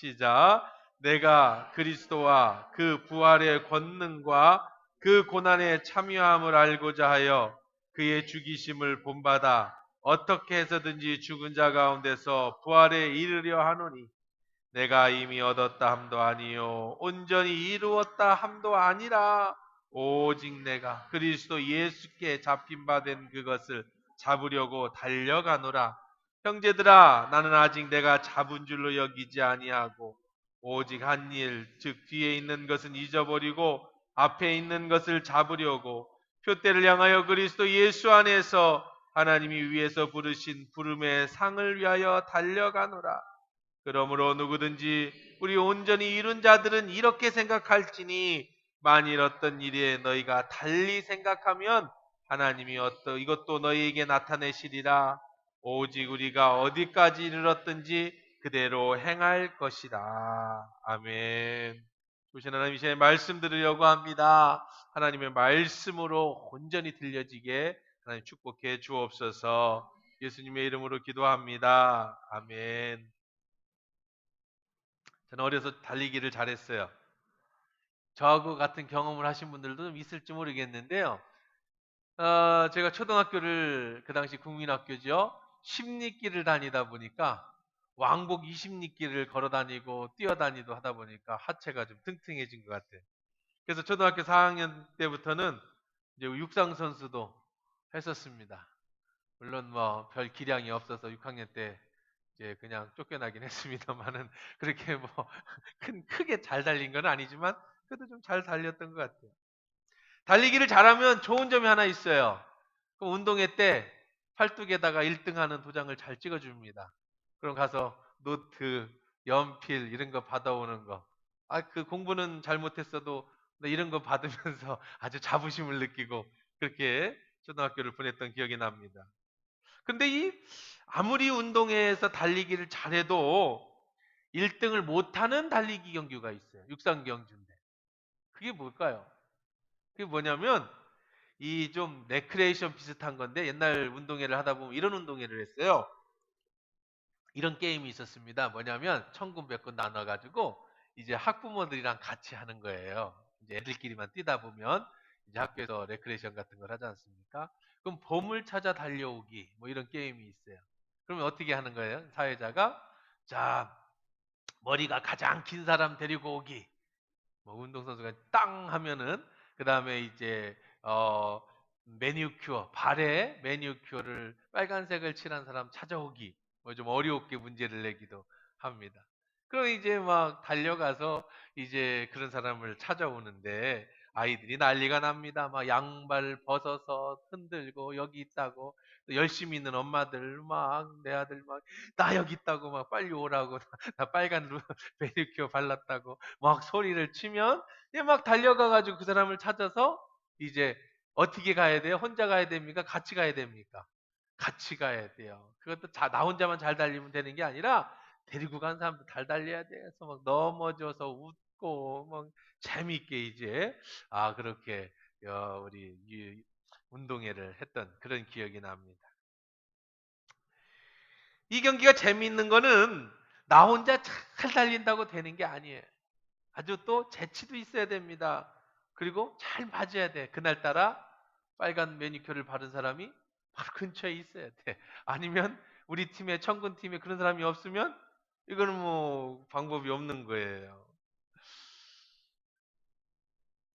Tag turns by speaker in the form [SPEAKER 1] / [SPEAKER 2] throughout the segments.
[SPEAKER 1] 시작. 내가 그리스도와 그 부활의 권능과 그 고난에 참여함을 알고자 하여 그의 죽이심을 본받아 어떻게 해서든지 죽은 자 가운데서 부활에 이르려 하노니 내가 이미 얻었다 함도 아니요 온전히 이루었다 함도 아니라 오직 내가 그리스도 예수께 잡힌 바 된 그것을 잡으려고 달려가노라. 형제들아, 나는 아직 내가 잡은 줄로 여기지 아니하고 오직 한 일, 즉 뒤에 있는 것은 잊어버리고 앞에 있는 것을 잡으려고 표대를 향하여 그리스도 예수 안에서 하나님이 위에서 부르신 부름의 상을 위하여 달려가노라. 그러므로 누구든지 우리 온전히 이룬 자들은 이렇게 생각할지니 만일 어떤 일에 너희가 달리 생각하면 하나님이 이것도 너희에게 나타내시리라. 오직 우리가 어디까지 이르렀든지 그대로 행할 것이다. 아멘. 주신 하나님 이제 말씀 들으려고 합니다. 하나님의 말씀으로 온전히 들려지게 하나님 축복해 주옵소서. 예수님의 이름으로 기도합니다. 아멘. 저는 어려서 달리기를 잘했어요. 저하고 같은 경험을 하신 분들도 좀 있을지 모르겠는데요. 제가 초등학교를 그 당시 국민학교죠. 10리길을 다니다 보니까 왕복 20리길을 걸어 다니고 뛰어다니도 하다 보니까 하체가 좀 튼튼해진 것 같아요. 그래서 초등학교 4학년 때부터는 이제 육상 선수도 했었습니다. 물론 뭐 별 기량이 없어서 6학년 때 이제 그냥 쫓겨나긴 했습니다만은 그렇게 뭐 크게 잘 달린 건 아니지만 그래도 좀 잘 달렸던 것 같아요. 달리기를 잘하면 좋은 점이 하나 있어요. 그 운동회 때 팔뚝에다가 1등 하는 도장을 잘 찍어줍니다. 그럼 가서 노트, 연필 이런 거 받아오는 거. 그 공부는 잘못했어도 이런 거 받으면서 아주 자부심을 느끼고 그렇게 초등학교를 보냈던 기억이 납니다. 근데 아무리 운동회에서 달리기를 잘해도 1등을 못하는 달리기 경주가 있어요. 육상 경주인데. 그게 뭘까요? 그게 뭐냐면 이 좀 레크레이션 비슷한 건데 옛날 운동회를 하다 보면 이런 운동회를 했어요. 이런 게임이 있었습니다. 뭐냐면 천군 백군 나눠가지고 이제 학부모들이랑 같이 하는 거예요. 이제 애들끼리만 뛰다 보면 이제 학교에서 레크레이션 같은 걸 하지 않습니까? 그럼 보물 찾아 달려오기 뭐 이런 게임이 있어요. 그러면 어떻게 하는 거예요? 사회자가 자 머리가 가장 긴 사람 데리고 오기. 뭐 운동선수가 땅 하면은 그 다음에 이제 매니큐어 발에 매니큐어를 빨간색을 칠한 사람 찾아오기. 뭐 좀 어렵게 문제를 내기도 합니다. 그럼 이제 막 달려가서 이제 그런 사람을 찾아오는데 아이들이 난리가 납니다. 막 양발 벗어서 흔들고 여기 있다고 열심히 있는 엄마들 막 내 아들 막 나 여기 있다고 막 빨리 오라고 나 빨간 매니큐어 발랐다고 막 소리를 치면 이제 막 달려가가지고 그 사람을 찾아서 이제 어떻게 가야 돼요? 혼자 가야 됩니까? 같이 가야 됩니까? 같이 가야 돼요. 그것도 나 혼자만 잘 달리면 되는 게 아니라 데리고 간 사람도 잘 달려야 돼서 막 넘어져서 웃고 막 재미있게 이제 그렇게 우리 운동회를 했던 그런 기억이 납니다. 이 경기가 재미있는 거는 나 혼자 잘 달린다고 되는 게 아니에요. 아주 또 재치도 있어야 됩니다. 그리고 잘 맞아야 돼. 그날따라 빨간 매니큐어를 바른 사람이 바로 근처에 있어야 돼. 아니면 우리 팀에 청군팀에 그런 사람이 없으면 이거는 뭐 방법이 없는 거예요.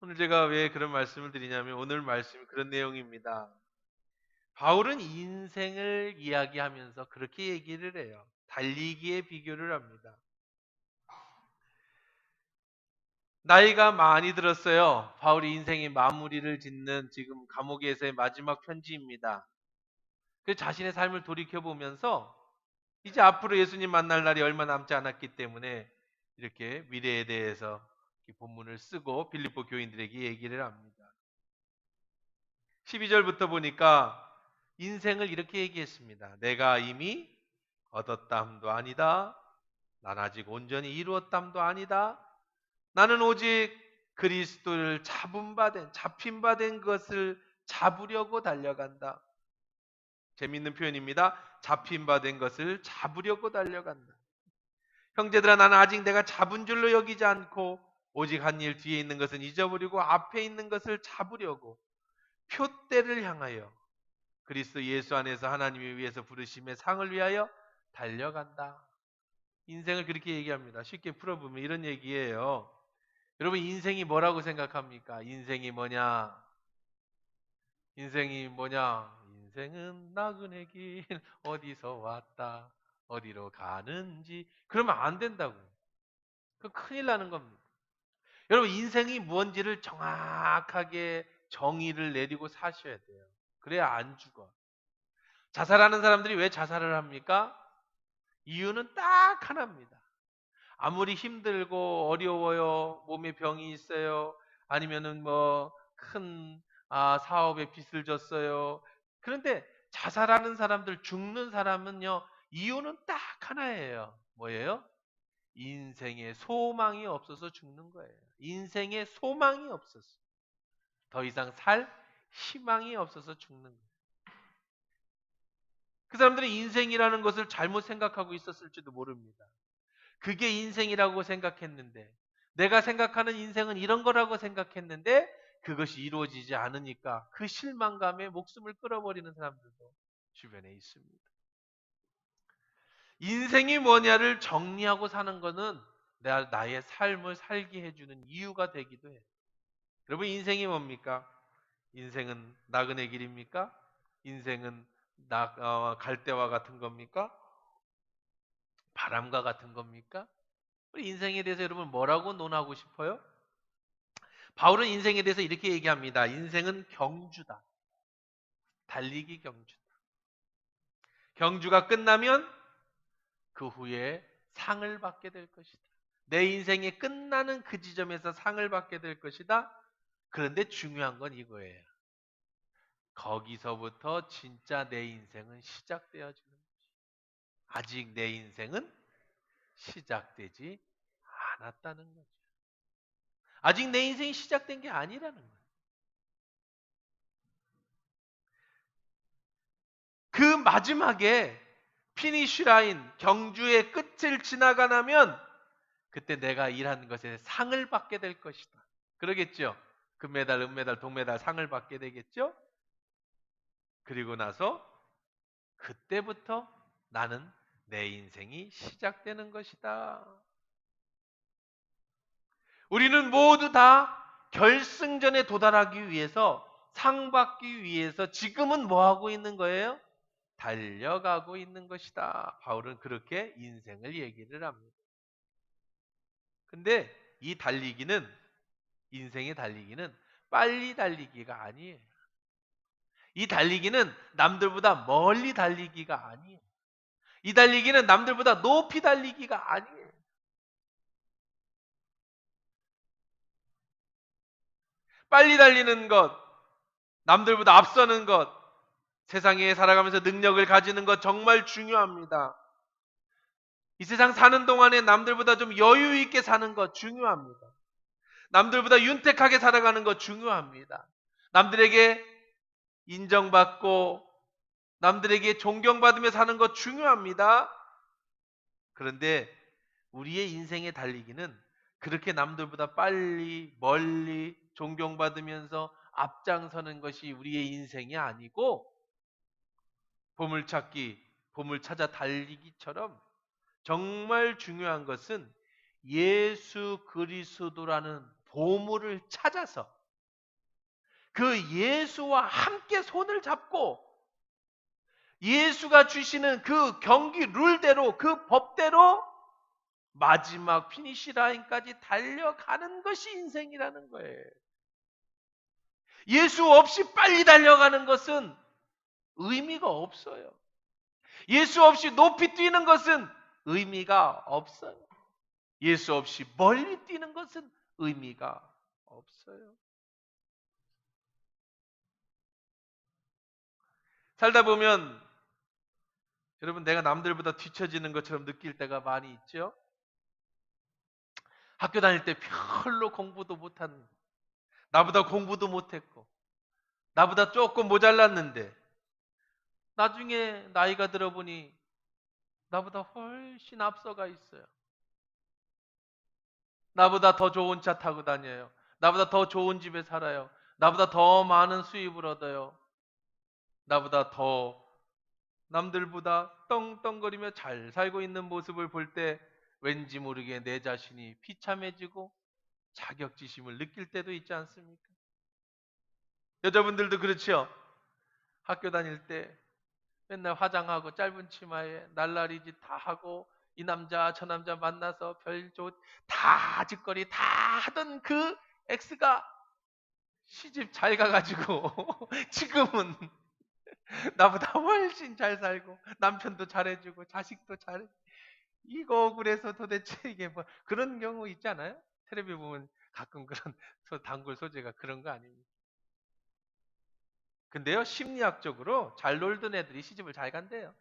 [SPEAKER 1] 오늘 제가 왜 그런 말씀을 드리냐면 오늘 말씀이 그런 내용입니다. 바울은 인생을 이야기하면서 그렇게 얘기를 해요. 달리기에 비교를 합니다. 나이가 많이 들었어요. 바울이 인생의 마무리를 짓는 지금 감옥에서의 마지막 편지입니다. 그 자신의 삶을 돌이켜보면서 이제 앞으로 예수님 만날 날이 얼마 남지 않았기 때문에 이렇게 미래에 대해서 본문을 쓰고 빌립보 교인들에게 얘기를 합니다. 12절부터 보니까 인생을 이렇게 얘기했습니다. 내가 이미 얻었담도 아니다. 난 아직 온전히 이루었담도 아니다. 나는 오직 그리스도를 잡힌 바 된 것을 잡으려고 달려간다. 재밌는 표현입니다. 잡힌 바 된 것을 잡으려고 달려간다. 형제들아, 나는 아직 내가 잡은 줄로 여기지 않고 오직 한 일 뒤에 있는 것은 잊어버리고 앞에 있는 것을 잡으려고 표대를 향하여 그리스도 예수 안에서 하나님이 위해서 부르심의 상을 위하여 달려간다. 인생을 그렇게 얘기합니다. 쉽게 풀어보면 이런 얘기예요. 여러분, 인생이 뭐라고 생각합니까? 인생이 뭐냐? 인생이 뭐냐? 인생은 나그네 길 어디서 왔다 어디로 가는지. 그러면 안 된다고. 그 큰일 나는 겁니다. 여러분, 인생이 뭔지를 정확하게 정의를 내리고 사셔야 돼요. 그래야 안 죽어. 자살하는 사람들이 왜 자살을 합니까? 이유는 딱 하나입니다. 아무리 힘들고 어려워요, 몸에 병이 있어요, 아니면은 뭐 큰 사업에 빚을 졌어요. 그런데 자살하는 사람들, 죽는 사람은요, 이유는 딱 하나예요. 뭐예요? 인생에 소망이 없어서 죽는 거예요. 인생에 소망이 없어서, 더 이상 살 희망이 없어서 죽는 거예요. 그 사람들이 인생이라는 것을 잘못 생각하고 있었을지도 모릅니다. 그게 인생이라고 생각했는데, 내가 생각하는 인생은 이런 거라고 생각했는데 그것이 이루어지지 않으니까 그 실망감에 목숨을 끊어버리는 사람들도 주변에 있습니다. 인생이 뭐냐를 정리하고 사는 것은 나의 삶을 살게 해주는 이유가 되기도 해요. 여러분, 인생이 뭡니까? 인생은 나그네 길입니까? 인생은 갈대와 같은 겁니까? 바람과 같은 겁니까? 우리 인생에 대해서 여러분 뭐라고 논하고 싶어요? 바울은 인생에 대해서 이렇게 얘기합니다. 인생은 경주다. 달리기 경주다. 경주가 끝나면 그 후에 상을 받게 될 것이다. 내 인생이 끝나는 그 지점에서 상을 받게 될 것이다. 그런데 중요한 건 이거예요. 거기서부터 진짜 내 인생은 시작되어지는 것이다. 아직 내 인생은 시작되지 않았다는 거죠. 아직 내 인생이 시작된 게 아니라는 거예요. 그 마지막에 피니쉬 라인, 경주의 끝을 지나가 나면 그때 내가 일한 것에 상을 받게 될 것이다. 그러겠죠? 금메달, 은메달, 동메달 상을 받게 되겠죠? 그리고 나서 그때부터 나는 내 인생이 시작되는 것이다. 우리는 모두 다 결승전에 도달하기 위해서, 상 받기 위해서 지금은 뭐 하고 있는 거예요? 달려가고 있는 것이다. 바울은 그렇게 인생을 얘기를 합니다. 근데 이 달리기는, 인생의 달리기는 빨리 달리기가 아니에요. 이 달리기는 남들보다 멀리 달리기가 아니에요. 이 달리기는 남들보다 높이 달리기가 아니에요. 빨리 달리는 것, 남들보다 앞서는 것, 세상에 살아가면서 능력을 가지는 것 정말 중요합니다. 이 세상 사는 동안에 남들보다 좀 여유 있게 사는 것 중요합니다. 남들보다 윤택하게 살아가는 것 중요합니다. 남들에게 인정받고 남들에게 존경받으며 사는 것 중요합니다. 그런데 우리의 인생의 달리기는 그렇게 남들보다 빨리 멀리 존경받으면서 앞장서는 것이 우리의 인생이 아니고, 보물찾기, 보물 찾아 달리기처럼 정말 중요한 것은 예수 그리스도라는 보물을 찾아서 그 예수와 함께 손을 잡고 예수가 주시는 그 경기 룰대로, 그 법대로 마지막 피니시 라인까지 달려가는 것이 인생이라는 거예요. 예수 없이 빨리 달려가는 것은 의미가 없어요. 예수 없이 높이 뛰는 것은 의미가 없어요. 예수 없이 멀리 뛰는 것은 의미가 없어요. 살다 보면 여러분, 내가 남들보다 뒤처지는 것처럼 느낄 때가 많이 있죠. 학교 다닐 때 별로 공부도 못한, 나보다 공부도 못했고 나보다 조금 모자랐는데 나중에 나이가 들어보니 나보다 훨씬 앞서가 있어요. 나보다 더 좋은 차 타고 다녀요. 나보다 더 좋은 집에 살아요. 나보다 더 많은 수입을 얻어요. 나보다 더 남들보다 떵떵거리며 잘 살고 있는 모습을 볼 때 왠지 모르게 내 자신이 비참해지고 자격지심을 느낄 때도 있지 않습니까? 여자분들도 그렇죠? 학교 다닐 때 맨날 화장하고 짧은 치마에 날라리 짓 다 하고 이 남자 저 남자 만나서 다 짓거리 다 하던 그 X가 시집 잘 가가지고 지금은 나보다 훨씬 잘 살고 남편도 잘해주고 자식도 잘해. 이거 억울해서 도대체 이게 뭐 그런 경우 있잖아요. 텔레비 보면 가끔 그런 단골 소재가 그런 거 아닙니까? 근데요, 심리학적으로 잘 놀던 애들이 시집을 잘 간대요.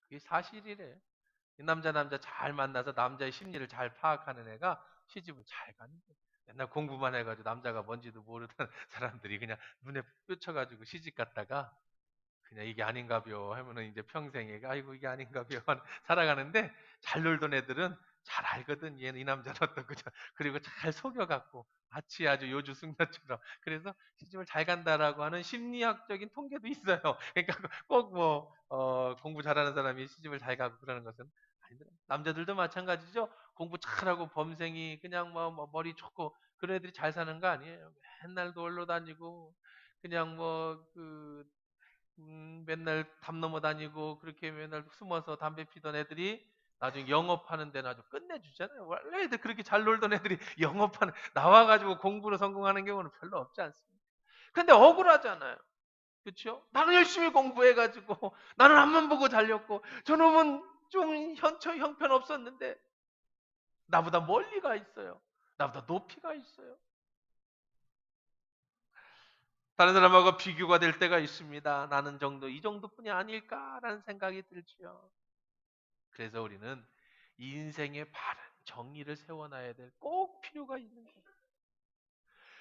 [SPEAKER 1] 그게 사실이래. 이 남자 잘 만나서 남자의 심리를 잘 파악하는 애가 시집을 잘 간대. 맨날 공부만 해가지고 남자가 뭔지도 모르던 사람들이 그냥 눈에 꽂혀가지고 시집 갔다가 그냥 이게 아닌가벼 하면은 이제 평생에 아이고 이게 아닌가벼 살아가는데, 잘 놀던 애들은 잘 알거든. 얘는 이 남자는 어떤 거죠. 그리고 잘 속여갖고 마치 아주 요주 승려처럼 그래서 시집을 잘 간다라고 하는 심리학적인 통계도 있어요. 그러니까 꼭 뭐 공부 잘하는 사람이 시집을 잘 가고 그러는 것은 아니더라. 남자들도 마찬가지죠. 공부 잘하고 범생이 그냥 뭐 머리 좋고 그런 애들이 잘 사는 거 아니에요. 맨날 놀러 다니고 그냥 맨날 담 넘어 다니고 그렇게 맨날 숨어서 담배 피던 애들이 나중에 영업하는 데는 아주 끝내주잖아요. 원래 애들 그렇게 잘 놀던 애들이 영업하는 나와가지고 공부로 성공하는 경우는 별로 없지 않습니다. 근데 억울하잖아요. 그렇죠? 나는 열심히 공부해가지고 나는 앞만 보고 달렸고 저놈은 좀 형편 없었는데 나보다 멀리 가 있어요. 나보다 높이가 있어요. 다른 사람하고 비교가 될 때가 있습니다. 나는 이 정도뿐이 아닐까라는 생각이 들지요. 그래서 우리는 인생의 바른 정의를 세워놔야 될 꼭 필요가 있는 거예요.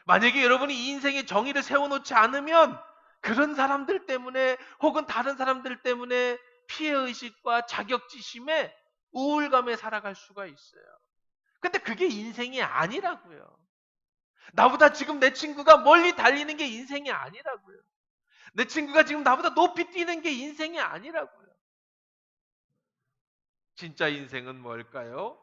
[SPEAKER 1] 만약에 여러분이 이 인생의 정의를 세워놓지 않으면 그런 사람들 때문에 혹은 다른 사람들 때문에 피해의식과 자격지심에 우울감에 살아갈 수가 있어요. 근데 그게 인생이 아니라고요. 나보다 지금 내 친구가 멀리 달리는 게 인생이 아니라고요. 내 친구가 지금 나보다 높이 뛰는 게 인생이 아니라고요. 진짜 인생은 뭘까요?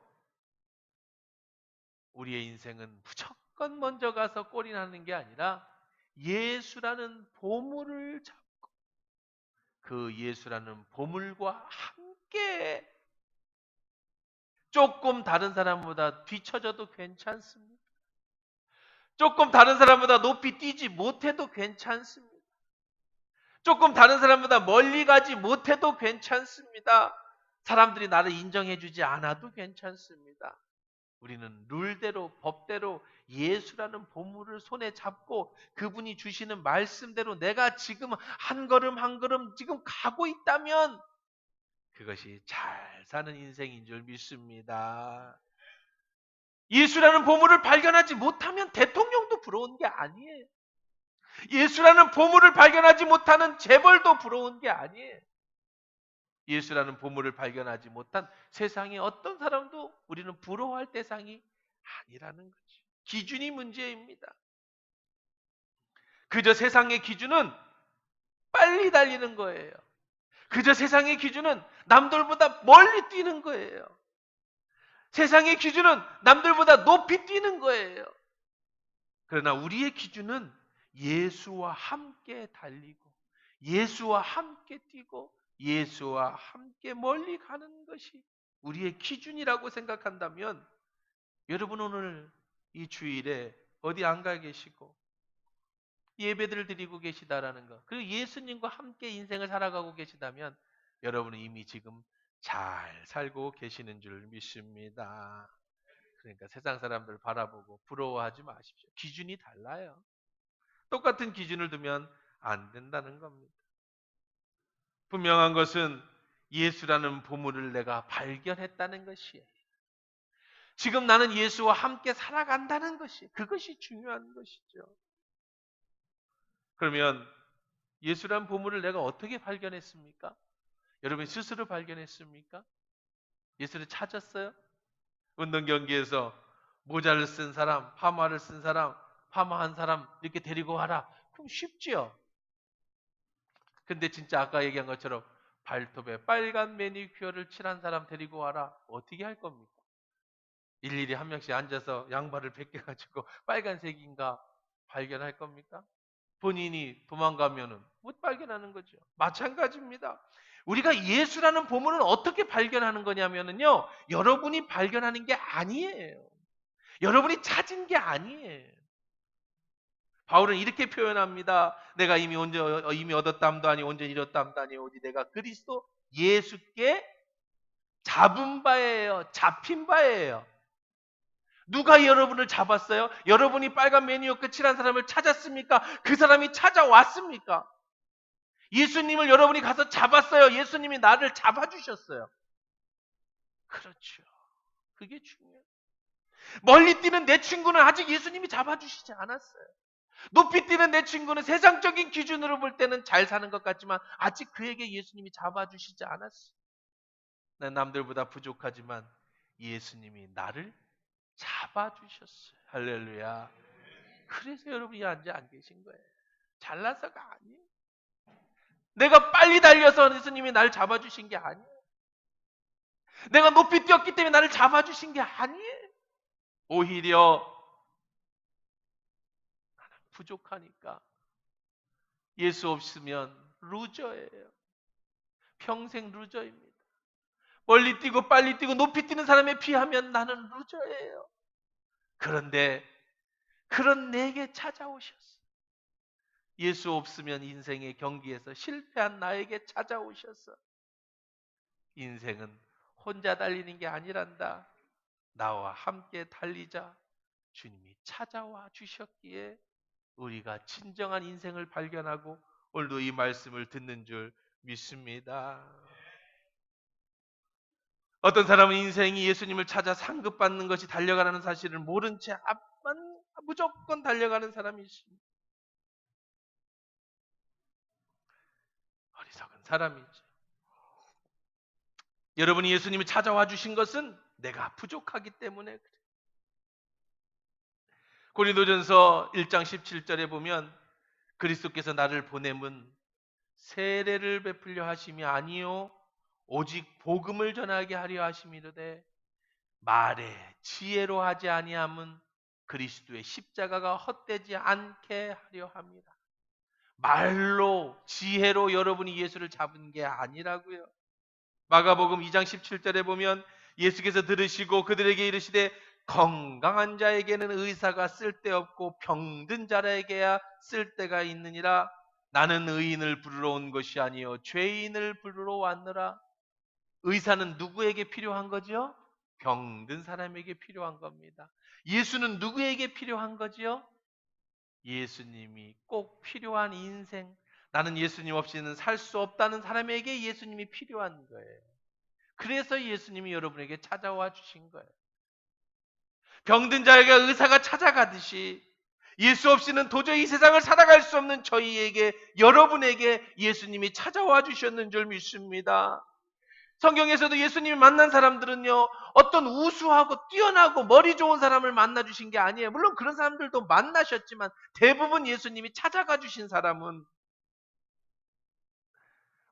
[SPEAKER 1] 우리의 인생은 무조건 먼저 가서 꼴이 나는 게 아니라 예수라는 보물을 잡고 그 예수라는 보물과 함께 조금 다른 사람보다 뒤처져도 괜찮습니다. 조금 다른 사람보다 높이 뛰지 못해도 괜찮습니다. 조금 다른 사람보다 멀리 가지 못해도 괜찮습니다. 사람들이 나를 인정해주지 않아도 괜찮습니다. 우리는 룰대로 법대로 예수라는 보물을 손에 잡고 그분이 주시는 말씀대로 내가 지금 한 걸음 한 걸음 지금 가고 있다면 그것이 잘 사는 인생인 줄 믿습니다. 예수라는 보물을 발견하지 못하면 대통령도 부러운 게 아니에요. 예수라는 보물을 발견하지 못하는 재벌도 부러운 게 아니에요. 예수라는 보물을 발견하지 못한 세상의 어떤 사람도 우리는 부러워할 대상이 아니라는 거지. 기준이 문제입니다. 그저 세상의 기준은 빨리 달리는 거예요. 그저 세상의 기준은 남들보다 멀리 뛰는 거예요. 세상의 기준은 남들보다 높이 뛰는 거예요. 그러나 우리의 기준은 예수와 함께 달리고 예수와 함께 뛰고 예수와 함께 멀리 가는 것이 우리의 기준이라고 생각한다면 여러분 오늘 이 주일에 어디 안 가 계시고 예배들을 드리고 계시다라는 것, 그리고 예수님과 함께 인생을 살아가고 계시다면 여러분은 이미 지금 잘 살고 계시는 줄 믿습니다. 그러니까 세상 사람들 바라보고 부러워하지 마십시오. 기준이 달라요. 똑같은 기준을 두면 안 된다는 겁니다. 분명한 것은 예수라는 보물을 내가 발견했다는 것이에요. 지금 나는 예수와 함께 살아간다는 것이, 그것이 중요한 것이죠. 그러면 예수란 보물을 내가 어떻게 발견했습니까? 여러분 스스로 발견했습니까? 예수를 찾았어요? 운동 경기에서 모자를 쓴 사람, 파마를 쓴 사람, 파마한 사람 이렇게 데리고 와라. 그럼 쉽지요. 근데 진짜 아까 얘기한 것처럼 발톱에 빨간 매니큐어를 칠한 사람 데리고 와라. 어떻게 할 겁니까? 일일이 한 명씩 앉아서 양발을 벗겨가지고 빨간색인가 발견할 겁니까? 본인이 도망가면은 못 발견하는 거죠. 마찬가지입니다. 우리가 예수라는 보물을 어떻게 발견하는 거냐면요. 여러분이 발견하는 게 아니에요. 여러분이 찾은 게 아니에요. 바울은 이렇게 표현합니다. 내가 이미 얻었담도 아니 온전히 잃었담도 아니 오직 내가 그리스도 예수께 잡은 바예요. 잡힌 바예요. 누가 여러분을 잡았어요? 여러분이 빨간 매니어 끝이란 사람을 찾았습니까? 그 사람이 찾아왔습니까? 예수님을 여러분이 가서 잡았어요. 예수님이 나를 잡아주셨어요. 그렇죠. 그게 중요해요. 멀리 뛰는 내 친구는 아직 예수님이 잡아주시지 않았어요. 높이 뛰는 내 친구는 세상적인 기준으로 볼 때는 잘 사는 것 같지만 아직 그에게 예수님이 잡아주시지 않았어요. 난 남들보다 부족하지만 예수님이 나를 잡아주셨어요. 할렐루야. 그래서 여러분이 앉아 안 계신 거예요. 잘나서가 아니에요. 내가 빨리 달려서 예수님이 나를 잡아주신 게 아니에요. 내가 높이 뛰었기 때문에 나를 잡아주신 게 아니에요. 오히려 부족하니까 예수 없으면 루저예요. 평생 루저입니다. 멀리 뛰고 빨리 뛰고 높이 뛰는 사람에 비하면 나는 루저예요. 그런데 그런 내게 찾아오셨어. 예수 없으면 인생의 경기에서 실패한 나에게 찾아오셨어. 인생은 혼자 달리는 게 아니란다. 나와 함께 달리자. 주님이 찾아와 주셨기에 우리가 진정한 인생을 발견하고 오늘도 이 말씀을 듣는 줄 믿습니다. 어떤 사람은 인생이 예수님을 찾아 상급받는 것이 달려가는 사실을 모른 채 앞만 무조건 달려가는 사람이 있습니다. 어리석은 사람이죠. 여러분이 예수님이 찾아와 주신 것은 내가 부족하기 때문에 그래. 고린도전서 1장 17절에 보면 그리스도께서 나를 보냄은 세례를 베풀려 하심이 아니요 오직 복음을 전하게 하려 하심이로되 말에 지혜로 하지 아니함은 그리스도의 십자가가 헛되지 않게 하려 함이라. 말로 지혜로 여러분이 예수를 잡은 게 아니라고요. 마가복음 2장 17절에 보면 예수께서 들으시고 그들에게 이르시되 건강한 자에게는 의사가 쓸데없고 병든 자에게야 쓸데가 있느니라. 나는 의인을 부르러 온 것이 아니요 죄인을 부르러 왔노라. 의사는 누구에게 필요한 거죠? 병든 사람에게 필요한 겁니다. 예수는 누구에게 필요한 거지요? 예수님이 꼭 필요한 인생, 나는 예수님 없이는 살 수 없다는 사람에게 예수님이 필요한 거예요. 그래서 예수님이 여러분에게 찾아와 주신 거예요. 병든 자에게 의사가 찾아가듯이 예수 없이는 도저히 이 세상을 살아갈 수 없는 저희에게, 여러분에게 예수님이 찾아와 주셨는 줄 믿습니다. 성경에서도 예수님이 만난 사람들은요, 어떤 우수하고 뛰어나고 머리 좋은 사람을 만나 주신 게 아니에요. 물론 그런 사람들도 만나셨지만 대부분 예수님이 찾아가 주신 사람은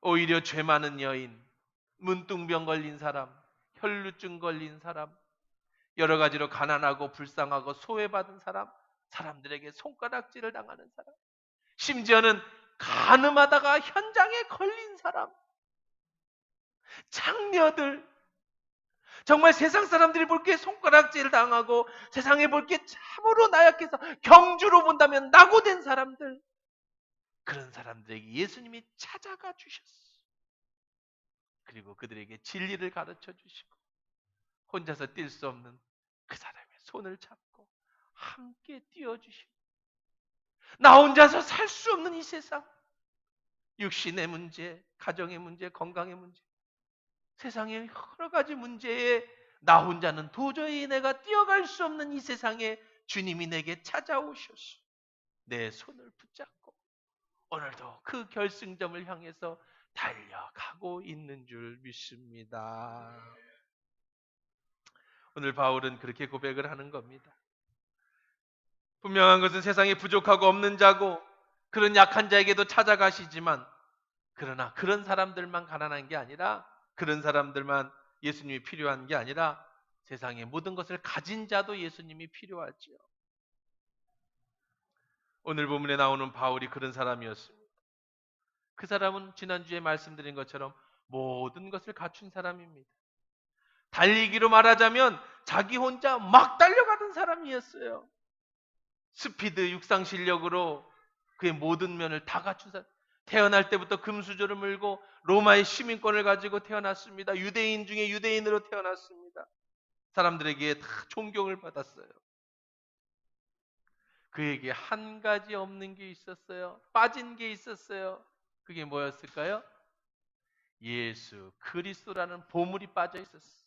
[SPEAKER 1] 오히려 죄 많은 여인, 문둥병 걸린 사람, 혈루증 걸린 사람, 여러 가지로 가난하고 불쌍하고 소외받은 사람, 사람들에게 손가락질을 당하는 사람, 심지어는 간음하다가 현장에 걸린 사람, 장녀들, 정말 세상 사람들이 볼 게 손가락질 당하고 세상에 볼 게 참으로 나약해서 경주로 본다면 낙오된 사람들, 그런 사람들에게 예수님이 찾아가 주셨어요. 그리고 그들에게 진리를 가르쳐 주시고 혼자서 뛸 수 없는 그 사람의 손을 잡고 함께 뛰어주시고, 나 혼자서 살 수 없는 이 세상, 육신의 문제, 가정의 문제, 건강의 문제, 세상의 여러 가지 문제에 나 혼자는 도저히 내가 뛰어갈 수 없는 이 세상에 주님이 내게 찾아오셔서 내 손을 붙잡고 오늘도 그 결승점을 향해서 달려가고 있는 줄 믿습니다. 오늘 바울은 그렇게 고백을 하는 겁니다. 분명한 것은 세상에 부족하고 없는 자고 그런 약한 자에게도 찾아가시지만, 그러나 그런 사람들만 가난한 게 아니라, 그런 사람들만 예수님이 필요한 게 아니라 세상의 모든 것을 가진 자도 예수님이 필요하지요. 오늘 본문에 나오는 바울이 그런 사람이었습니다. 그 사람은 지난주에 말씀드린 것처럼 모든 것을 갖춘 사람입니다. 달리기로 말하자면 자기 혼자 막 달려가던 사람이었어요. 스피드, 육상 실력으로 그의 모든 면을 다 갖춘 사람. 태어날 때부터 금수저를 물고 로마의 시민권을 가지고 태어났습니다. 유대인 중에 유대인으로 태어났습니다. 사람들에게 다 존경을 받았어요. 그에게 한 가지 없는 게 있었어요. 빠진 게 있었어요. 그게 뭐였을까요? 예수 그리스도라는 보물이 빠져 있었어요.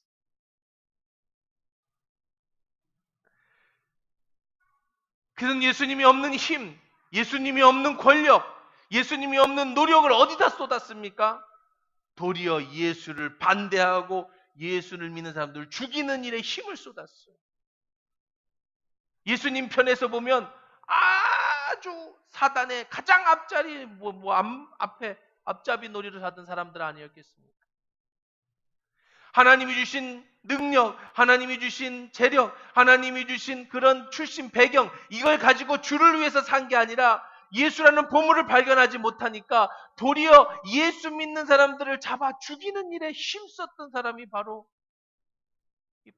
[SPEAKER 1] 그는 예수님이 없는 힘, 예수님이 없는 권력, 예수님이 없는 노력을 어디다 쏟았습니까? 도리어 예수를 반대하고 예수를 믿는 사람들을 죽이는 일에 힘을 쏟았어요. 예수님 편에서 보면 아주 사단의 가장 앞자리, 앞에 앞잡이 놀이를 하던 사람들 아니었겠습니까? 하나님이 주신 능력, 하나님이 주신 재력, 하나님이 주신 그런 출신 배경, 이걸 가지고 주를 위해서 산 게 아니라 예수라는 보물을 발견하지 못하니까 도리어 예수 믿는 사람들을 잡아 죽이는 일에 힘썼던 사람이 바로 이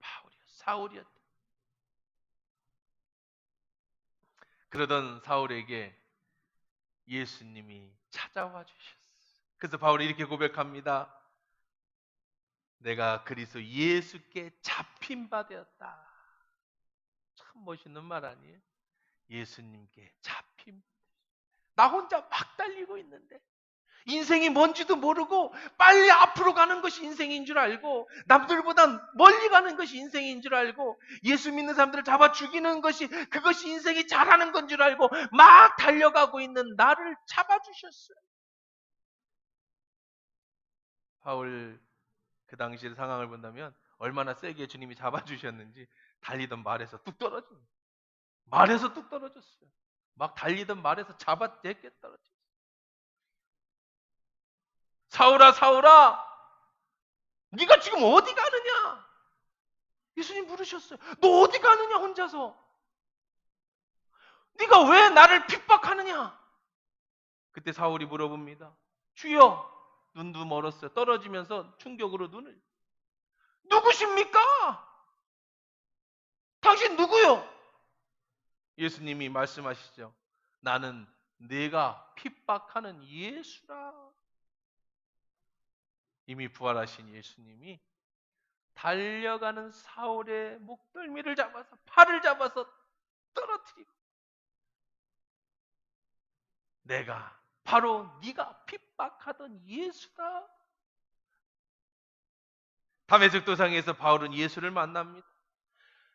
[SPEAKER 1] 사울이었다. 그러던 사울에게 예수님이 찾아와 주셨어요. 그래서 바울이 이렇게 고백합니다. 내가 그리스도 예수께 잡힌 바 되었다. 참 멋있는 말 아니에요? 예수님께 잡힌. 나 혼자 막 달리고 있는데 인생이 뭔지도 모르고 빨리 앞으로 가는 것이 인생인 줄 알고, 남들보다 멀리 가는 것이 인생인 줄 알고, 예수 믿는 사람들을 잡아 죽이는 것이 그것이 인생이 잘하는 건 줄 알고 막 달려가고 있는 나를 잡아주셨어요. 바울 그 당시의 상황을 본다면 얼마나 세게 주님이 잡아주셨는지 달리던 말에서 뚝 떨어진, 말에서 뚝 떨어졌어요. 막 달리던 말에서 잡아내게 떨어졌어요. 사울아 사울아, 네가 지금 어디 가느냐? 예수님 물으셨어요. 너 어디 가느냐 혼자서? 네가 왜 나를 핍박하느냐? 그때 사울이 물어봅니다. 주여, 눈도 멀었어요. 떨어지면서 충격으로 눈을. 누구십니까? 당신 누구요? 예수님이 말씀하시죠. 나는 네가 핍박하는 예수라. 이미 부활하신 예수님이 달려가는 사울의 목덜미를 잡아서, 팔을 잡아서 떨어뜨리고, 내가 바로 네가 핍박하던 예수다. 담에색 도상에서 바울은 예수를 만납니다.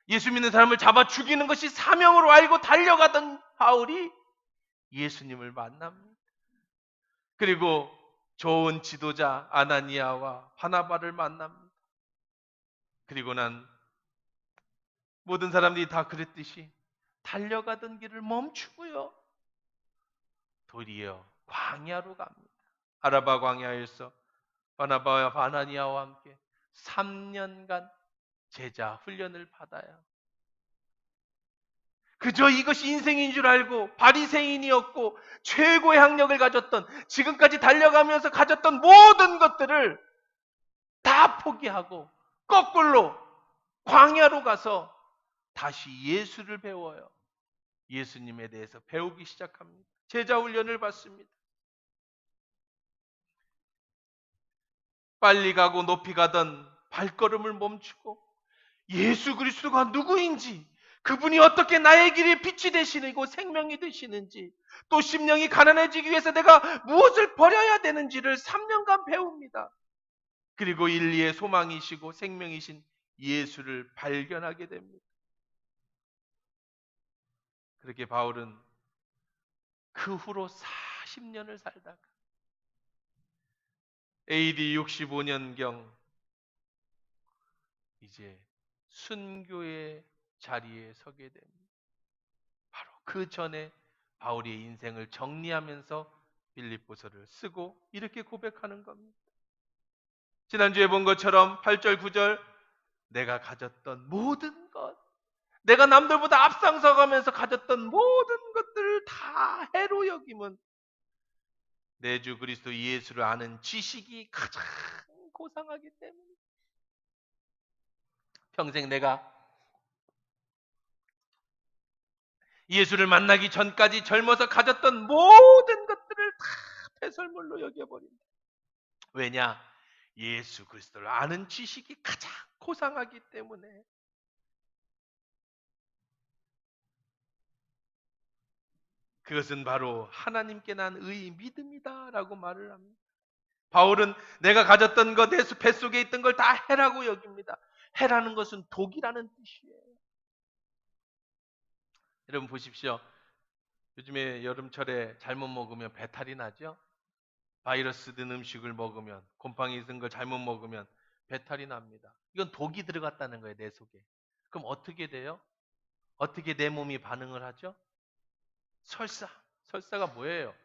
[SPEAKER 1] 예수 믿는 사람을 잡아 죽이는 것이 사명으로 알고 달려가던 바울이 예수님을 만납니다. 그리고 좋은 지도자 아나니아와 바나바를 만납니다. 그리고 난 모든 사람들이 다 그랬듯이 달려가던 길을 멈추고요, 도리어 광야로 갑니다. 아라바 광야에서 바나바와 아나니아와 함께 3년간 제자 훈련을 받아요. 그저 이것이 인생인 줄 알고 바리새인이었고 최고의 학력을 가졌던, 지금까지 달려가면서 가졌던 모든 것들을 다 포기하고 거꾸로 광야로 가서 다시 예수를 배워요. 예수님에 대해서 배우기 시작합니다. 제자 훈련을 받습니다. 빨리 가고 높이 가던 발걸음을 멈추고 예수 그리스도가 누구인지, 그분이 어떻게 나의 길에 빛이 되시고 생명이 되시는지, 또 심령이 가난해지기 위해서 내가 무엇을 버려야 되는지를 3년간 배웁니다. 그리고 인리의 소망이시고 생명이신 예수를 발견하게 됩니다. 그렇게 바울은 그 후로 40년을 살다가 AD 65년경 이제 순교의 자리에 서게 됩니다. 바로 그 전에 바울의 인생을 정리하면서 빌립보서를 쓰고 이렇게 고백하는 겁니다. 지난주에 본 것처럼 8절, 9절 내가 가졌던 모든 것, 내가 남들보다 앞장서가면서 가졌던 모든 것들을 다 해로 여김은 내 주 그리스도 예수를 아는 지식이 가장 고상하기 때문에 평생 내가 예수를 만나기 전까지 젊어서 가졌던 모든 것들을 다 배설물로 여겨버린다. 왜냐? 예수 그리스도를 아는 지식이 가장 고상하기 때문에. 그것은 바로 하나님께 난 의의 믿음이다라고 말을 합니다. 바울은 내가 가졌던 것, 내 뱃속에 있던 걸 다 해라고 여깁니다. 해라는 것은 독이라는 뜻이에요. 여러분 보십시오. 요즘에 여름철에 잘못 먹으면 배탈이 나죠? 바이러스 든 음식을 먹으면, 곰팡이 든 걸 잘못 먹으면 배탈이 납니다. 이건 독이 들어갔다는 거예요, 내 속에. 그럼 어떻게 돼요? 어떻게 내 몸이 반응을 하죠? 설사. 설사가 뭐예요?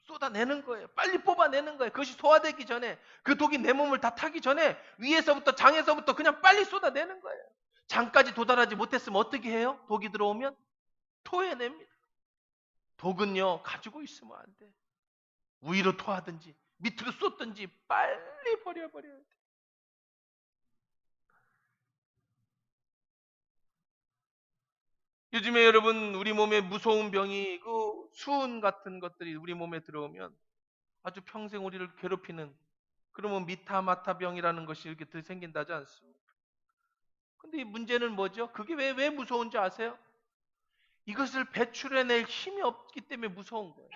[SPEAKER 1] 쏟아내는 거예요. 빨리 뽑아내는 거예요. 그것이 소화되기 전에, 그 독이 내 몸을 다 타기 전에 위에서부터 장에서부터 그냥 빨리 쏟아내는 거예요. 장까지 도달하지 못했으면 어떻게 해요? 독이 들어오면 토해냅니다. 독은요, 가지고 있으면 안 돼. 위로 토하든지 밑으로 쏟든지 빨리 버려버려야 돼. 요즘에 여러분 우리 몸에 무서운 병이 그 수은 같은 것들이 우리 몸에 들어오면 아주 평생 우리를 괴롭히는, 그러면 미타마타 병이라는 것이 이렇게 생긴다지 않습니까? 근데 이 문제는 뭐죠? 그게 왜 무서운지 아세요? 이것을 배출해낼 힘이 없기 때문에 무서운 거예요.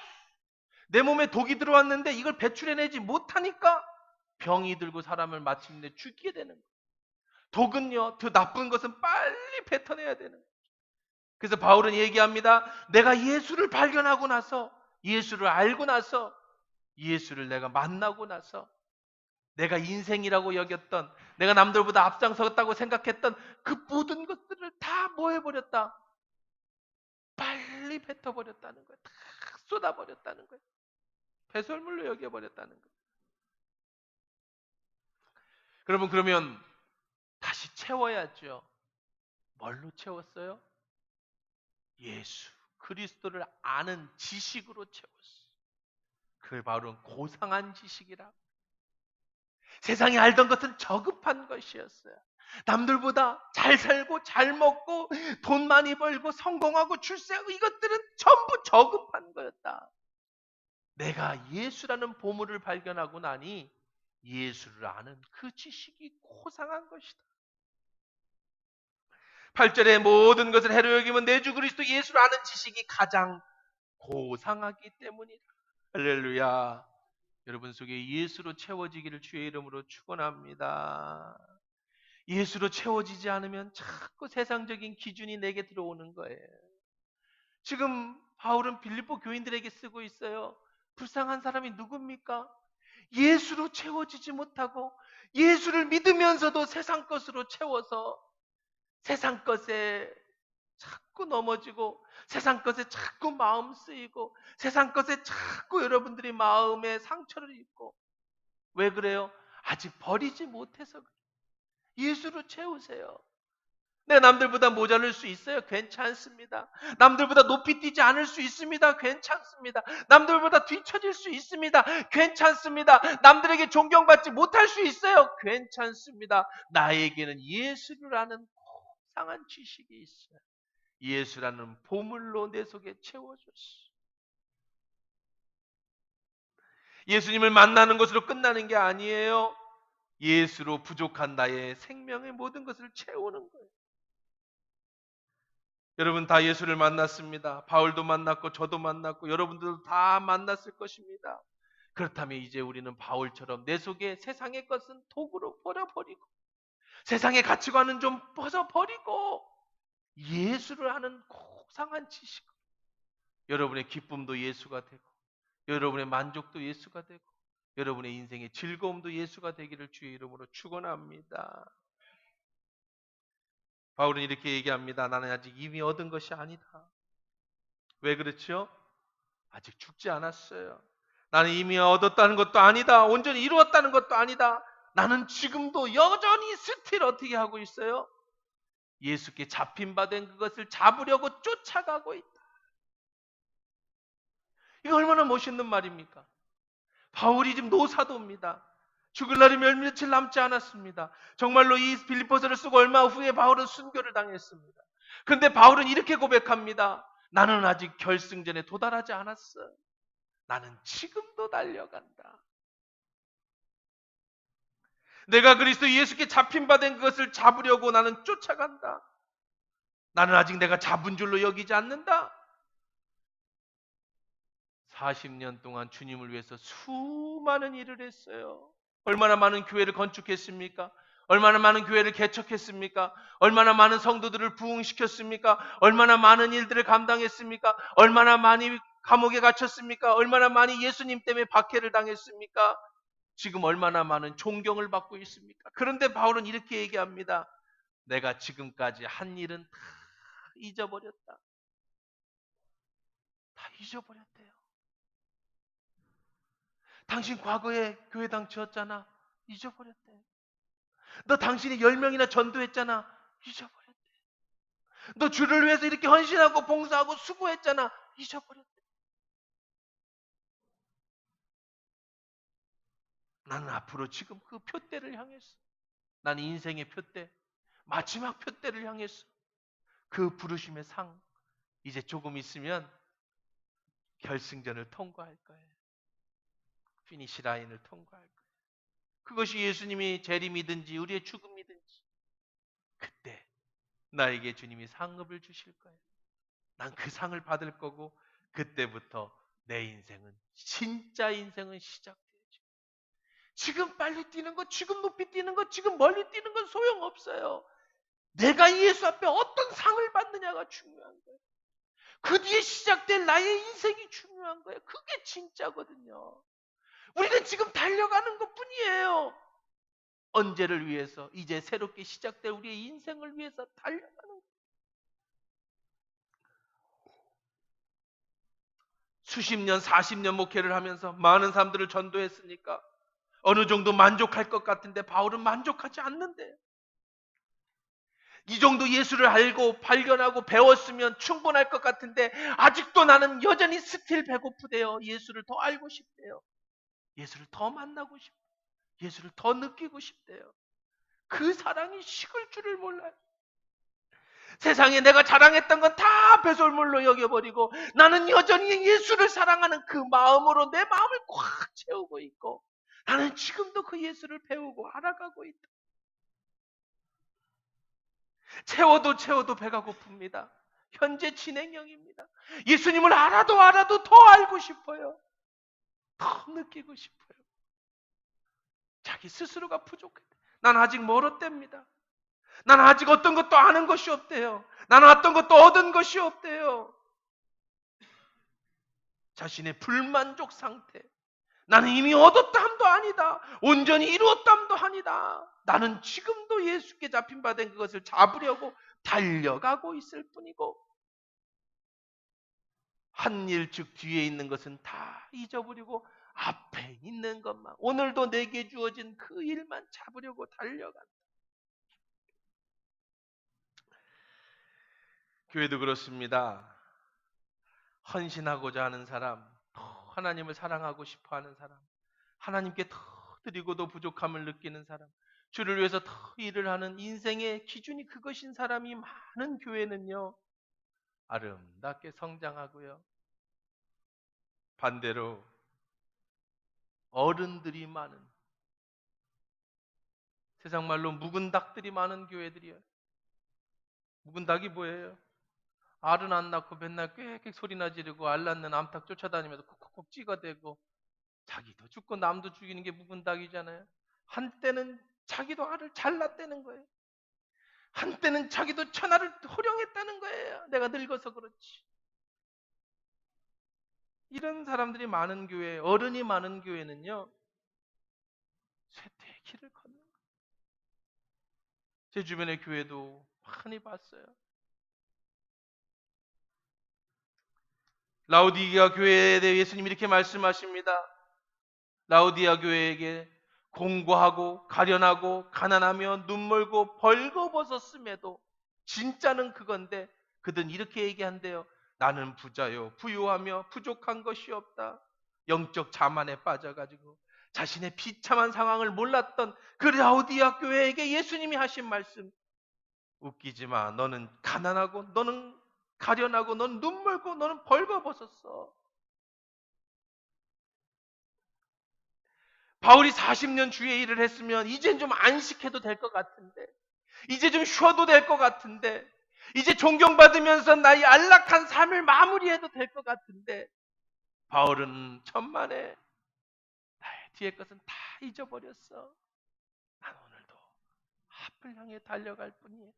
[SPEAKER 1] 내 몸에 독이 들어왔는데 이걸 배출해내지 못하니까 병이 들고 사람을 마침내 죽게 되는 거예요. 독은요, 더 나쁜 것은 빨리 뱉어내야 되는 거예요. 그래서 바울은 얘기합니다. 내가 예수를 발견하고 나서, 예수를 알고 나서, 예수를 내가 만나고 나서 내가 인생이라고 여겼던, 내가 남들보다 앞장섰다고 생각했던 그 모든 것들을 다 뭐 해버렸다? 빨리 뱉어버렸다는 거예요. 다 쏟아버렸다는 거예요. 배설물로 여겨버렸다는 거예요. 여러분 그러면 다시 채워야죠. 뭘로 채웠어요? 예수 그리스도를 아는 지식으로 채웠어요. 그 바로 고상한 지식이라. 세상에 알던 것은 저급한 것이었어요. 남들보다 잘 살고 잘 먹고 돈 많이 벌고 성공하고 출세하고 이것들은 전부 저급한 거였다. 내가 예수라는 보물을 발견하고 나니 예수를 아는 그 지식이 고상한 것이다. 8절에 모든 것을 해로 여기면 내 주 그리스도 예수를 아는 지식이 가장 고상하기 때문이다. 할렐루야. 여러분 속에 예수로 채워지기를 주의 이름으로 축원합니다. 예수로 채워지지 않으면 자꾸 세상적인 기준이 내게 들어오는 거예요. 지금 바울은 빌립보 교인들에게 쓰고 있어요. 불쌍한 사람이 누굽니까? 예수로 채워지지 못하고 예수를 믿으면서도 세상 것으로 채워서 세상 것에 자꾸 넘어지고 세상 것에 자꾸 마음 쓰이고 세상 것에 자꾸 여러분들이 마음에 상처를 입고, 왜 그래요? 아직 버리지 못해서 그래요. 예수로 채우세요. 내 남들보다 모자랄 수 있어요. 괜찮습니다. 남들보다 높이 뛰지 않을 수 있습니다. 괜찮습니다. 남들보다 뒤처질 수 있습니다. 괜찮습니다. 남들에게 존경받지 못할 수 있어요. 괜찮습니다. 나에게는 예수를 아는 고상한 지식이 있어요. 예수라는 보물로 내 속에 채워줬어. 예수님을 만나는 것으로 끝나는 게 아니에요. 예수로 부족한 나의 생명의 모든 것을 채우는 거예요. 여러분 다 예수를 만났습니다. 바울도 만났고 저도 만났고 여러분들도 다 만났을 것입니다. 그렇다면 이제 우리는 바울처럼 내 속에 세상의 것은 도구로 버려버리고 세상의 가치관은 좀 벗어버리고 예수를 하는 고상한 지식, 여러분의 기쁨도 예수가 되고 여러분의 만족도 예수가 되고 여러분의 인생의 즐거움도 예수가 되기를 주의 이름으로 축원합니다. 바울은 이렇게 얘기합니다. 나는 아직 이미 얻은 것이 아니다. 왜 그렇죠? 아직 죽지 않았어요. 나는 이미 얻었다는 것도 아니다. 온전히 이루었다는 것도 아니다. 나는 지금도 여전히 스틸 어떻게 하고 있어요? 예수께 잡힌 바 된 그것을 잡으려고 쫓아가고 있다. 이거 얼마나 멋있는 말입니까? 바울이 지금 노사도입니다. 죽을 날이 며칠 남지 않았습니다. 정말로 이 빌립보서를 쓰고 얼마 후에 바울은 순교를 당했습니다. 그런데 바울은 이렇게 고백합니다. 나는 아직 결승전에 도달하지 않았어. 나는 지금도 달려간다. 내가 그리스도 예수께 잡힌 바 된 그것을 잡으려고 나는 쫓아간다. 나는 아직 내가 잡은 줄로 여기지 않는다. 40년 동안 주님을 위해서 수많은 일을 했어요. 얼마나 많은 교회를 건축했습니까? 얼마나 많은 교회를 개척했습니까? 얼마나 많은 성도들을 부흥시켰습니까? 얼마나 많은 일들을 감당했습니까? 얼마나 많이 감옥에 갇혔습니까? 얼마나 많이 예수님 때문에 박해를 당했습니까? 지금 얼마나 많은 존경을 받고 있습니까? 그런데 바울은 이렇게 얘기합니다. 내가 지금까지 한 일은 다 잊어버렸다. 다 잊어버렸대요. 당신 과거에 교회당 지었잖아. 잊어버렸대. 너 당신이 10명이나 전도했잖아. 잊어버렸대. 너 주를 위해서 이렇게 헌신하고 봉사하고 수고했잖아. 잊어버렸대. 나는 앞으로 지금 그 표대를 향했어. 나는 인생의 표대, 마지막 표대를 향했어. 그 부르심의 상, 이제 조금 있으면 결승전을 통과할 거예요. 피니시 라인을 통과할 거예요. 그것이 예수님이 재림이든지 우리의 죽음이든지 그때 나에게 주님이 상급을 주실 거예요. 난 그 상을 받을 거고 그때부터 내 인생은 진짜 인생은 시작되죠. 지금 빨리 뛰는 것, 지금 높이 뛰는 것, 지금 멀리 뛰는 건 소용없어요. 내가 예수 앞에 어떤 상을 받느냐가 중요한 거예요. 그 뒤에 시작될 나의 인생이 중요한 거예요. 그게 진짜거든요. 우리는 지금 달려가는 것뿐이에요. 언제를 위해서? 이제 새롭게 시작될 우리의 인생을 위해서 달려가는 거예요. 수십 년, 40년 목회를 하면서 많은 사람들을 전도했으니까 어느 정도 만족할 것 같은데 바울은 만족하지 않는데 이 정도 예수를 알고 발견하고 배웠으면 충분할 것 같은데 아직도 나는 여전히 스틸 배고프대요. 예수를 더 알고 싶대요. 예수를 더 만나고 싶대요. 예수를 더 느끼고 싶대요. 그 사랑이 식을 줄을 몰라요. 세상에 내가 자랑했던 건 다 배설물로 여겨버리고 나는 여전히 예수를 사랑하는 그 마음으로 내 마음을 꽉 채우고 있고 나는 지금도 그 예수를 배우고 알아가고 있다. 채워도 배가 고픕니다. 현재 진행형입니다. 예수님을 알아도 더 알고 싶어요. 더 느끼고 싶어요. 자기 스스로가 부족해. 난 아직 멀었답니다. 나는 아직 어떤 것도 아는 것이 없대요. 나는 어떤 것도 얻은 것이 없대요. 자신의 불만족 상태. 나는 이미 얻었담도 아니다. 온전히 이루었담도 아니다. 나는 지금도 예수께 잡힌 바 된 그것을 잡으려고 달려가고 있을 뿐이고 한 일 즉 뒤에 있는 것은 다 잊어버리고 앞에 있는 것만 오늘도 내게 주어진 그 일만 잡으려고 달려간다. 교회도 그렇습니다. 헌신하고자 하는 사람, 하나님을 사랑하고 싶어하는 사람, 하나님께 더 드리고도 부족함을 느끼는 사람, 주를 위해서 더 일을 하는 인생의 기준이 그것인 사람이 많은 교회는요, 아름답게 성장하고요. 반대로 어른들이 많은, 세상 말로 묵은 닭들이 많은 교회들이에요. 묵은 닭이 뭐예요? 알은 안 낳고 맨날 꽥꽥 소리나 지르고 알 낳는 암탉 쫓아다니면서 콕콕콕 찍어대고 자기도 죽고 남도 죽이는 게 묵은 닭이잖아요. 한때는 자기도 알을 잘 낳았다는 거예요. 한때는 자기도 천하를 호령했다는 거예요. 내가 늙어서 그렇지. 이런 사람들이 많은 교회, 어른이 많은 교회는요, 쇠퇴의 길을 걷는 거예요. 제 주변의 교회도 많이 봤어요. 라우디게아 교회에 대해 예수님이 이렇게 말씀하십니다. 라우디게아 교회에게 공고하고 가련하고 가난하며 눈멀고 벌거벗었음에도 진짜는 그건데 그들은 이렇게 얘기한대요. 나는 부자요 부유하며 부족한 것이 없다. 영적 자만에 빠져가지고 자신의 비참한 상황을 몰랐던 그 라우디게아 교회에게 예수님이 하신 말씀, 웃기지 마. 너는 가난하고 너는 가련하고 너는 눈멀고 너는 벌거벗었어. 바울이 40년 주의 일을 했으면 이젠 좀 안식해도 될 것 같은데, 이제 좀 쉬어도 될 것 같은데, 이제 존경받으면서 나의 안락한 삶을 마무리해도 될 것 같은데, 바울은 천만에 나의 뒤에 것은 다 잊어버렸어. 난 오늘도 앞을 향해 달려갈 뿐이야.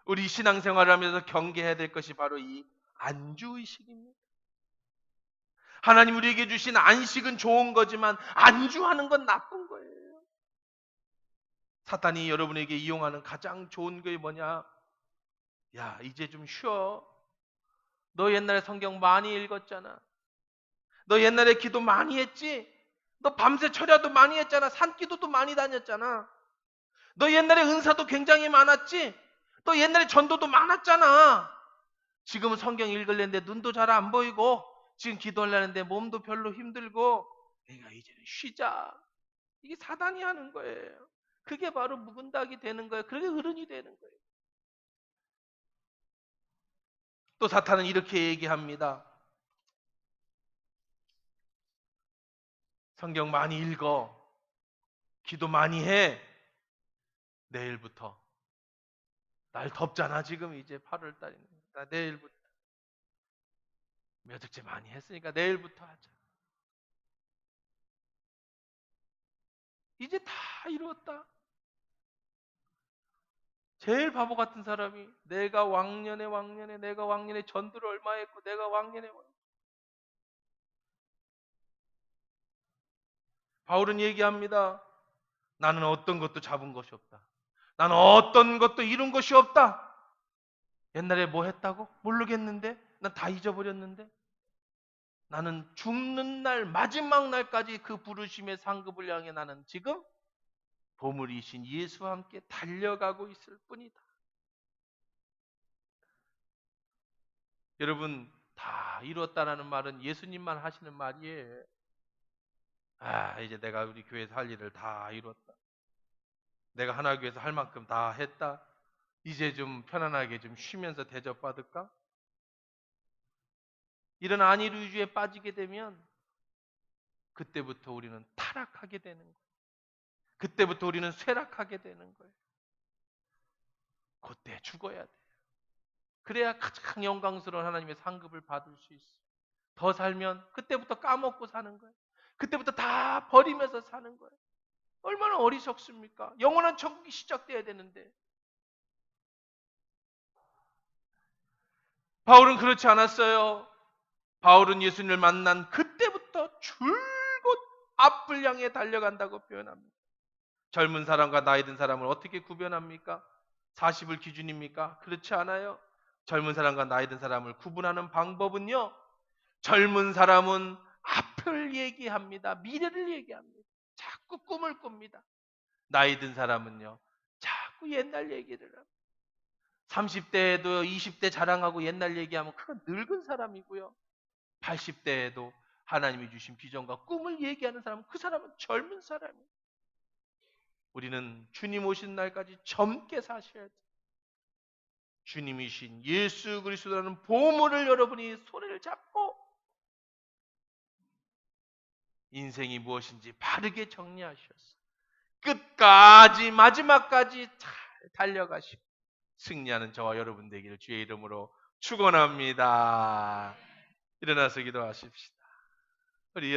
[SPEAKER 1] 우리 신앙생활을 하면서 경계해야 될 것이 바로 이 안주의식입니다. 하나님 우리에게 주신 안식은 좋은 거지만 안주하는 건 나쁜 거예요. 사탄이 여러분에게 이용하는 가장 좋은 게 뭐냐? 야, 이제 좀 쉬어. 너 옛날에 성경 많이 읽었잖아. 너 옛날에 기도 많이 했지? 너 밤새 철야도 많이 했잖아. 산기도도 많이 다녔잖아. 너 옛날에 은사도 굉장히 많았지? 너 옛날에 전도도 많았잖아. 지금은 성경 읽으려는데 눈도 잘 안 보이고 지금 기도하려는데 몸도 별로 힘들고 내가 이제는 쉬자. 이게 사단이 하는 거예요. 그게 바로 묵은 닭이 되는 거예요. 그게 어른이 되는 거예요. 또 사탄은 이렇게 얘기합니다. 성경 많이 읽어. 기도 많이 해. 내일부터. 날 덥잖아 지금 이제 8월 달이니까. 내일부터. 몇 억째 많이 했으니까 내일부터 하자. 이제 다 이루었다. 제일 바보 같은 사람이 내가 왕년에 전도를 얼마 했고 내가 왕년에 바울은 얘기합니다. 나는 어떤 것도 잡은 것이 없다. 나는 어떤 것도 이룬 것이 없다. 옛날에 뭐 했다고? 모르겠는데? 난 다 잊어버렸는데? 나는 죽는 날 마지막 날까지 그 부르심의 상급을 향해 나는 지금 보물이신 예수와 함께 달려가고 있을 뿐이다. 여러분 다 이뤘다라는 말은 예수님만 하시는 말이에요. 아, 이제 내가 우리 교회에서 할 일을 다 이뤘다. 내가 하나교회에서 할 만큼 다 했다. 이제 좀 편안하게 좀 쉬면서 대접받을까? 이런 안일주의에 빠지게 되면 그때부터 우리는 타락하게 되는 거예요. 그때부터 우리는 쇠락하게 되는 거예요. 그때 죽어야 돼요. 그래야 가장 영광스러운 하나님의 상급을 받을 수 있어요. 더 살면 그때부터 까먹고 사는 거예요. 그때부터 다 버리면서 사는 거예요. 얼마나 어리석습니까? 영원한 천국이 시작돼야 되는데. 바울은 그렇지 않았어요. 바울은 예수님을 만난 그때부터 줄곧 앞을 향해 달려간다고 표현합니다. 젊은 사람과 나이 든 사람을 어떻게 구별합니까? 40을 기준입니까? 그렇지 않아요. 젊은 사람과 나이 든 사람을 구분하는 방법은요. 젊은 사람은 앞을 얘기합니다. 미래를 얘기합니다. 자꾸 꿈을 꿉니다. 나이 든 사람은요. 자꾸 옛날 얘기를 합니다. 30대에도 20대 자랑하고 옛날 얘기하면 그건 늙은 사람이고요. 80대에도 하나님이 주신 비전과 꿈을 얘기하는 사람은 그 사람은 젊은 사람이에요. 우리는 주님 오신 날까지 젊게 사셔야 돼요. 주님이신 예수 그리스도라는 보물을 여러분이 손을 잡고 인생이 무엇인지 바르게 정리하셨어요. 끝까지 마지막까지 잘 달려가시고 승리하는 저와 여러분 되기를 주의 이름으로 축원합니다. 일어나서 기도하십시다. 우리